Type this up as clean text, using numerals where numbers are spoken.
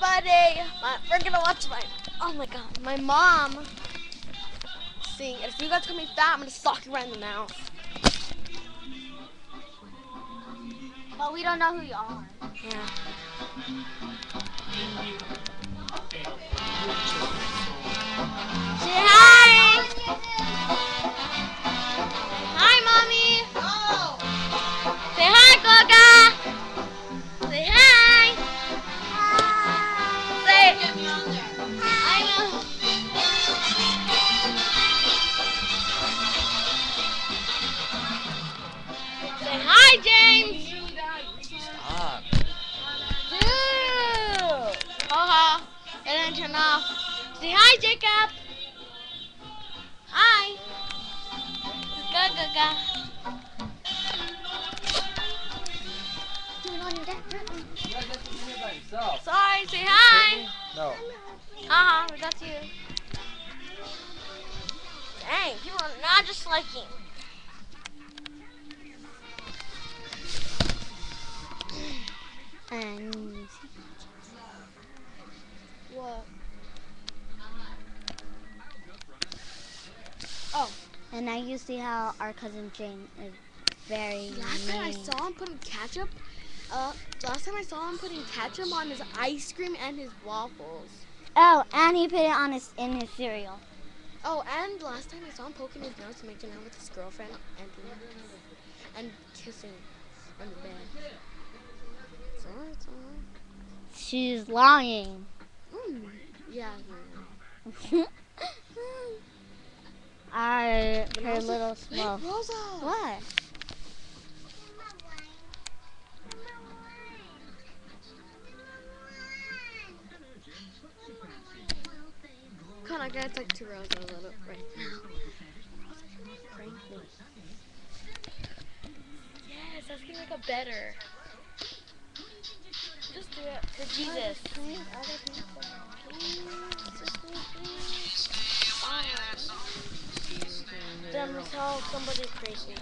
everybody! We're gonna watch oh my god, my mom sing. And if you guys call me fat, I'm gonna sock you right in the mouth. But we don't know who you are. Yeah. Say hi! Hi, Mommy! Oh. Say hi, Goga! Say hi! Say, Get me on there. I know. Say hi, James! Stop. Dude! Haha. It didn't turn off. Say hi, Jacob! Hi! Goga. You guys have to do it by yourself. Sorry, say hi! No. Haha, we got you. Dang, people are not just liking. And What? and now you see how our cousin Jane is very Last time I mean. saw him putting ketchup, on his ice cream and his waffles. Oh, and he put it on in his cereal. Oh, and last time I saw him poking his nose and making out with his girlfriend and kissing on the bed. It's alright. She's lying. Yeah. Her Rosa- little Wait, small. Rosa! What? Come on, I gotta talk to Rosa a little right now. Prank me. Yes, that's gonna make a better. Just do it for Jesus. Please. Then we saw somebody crazy.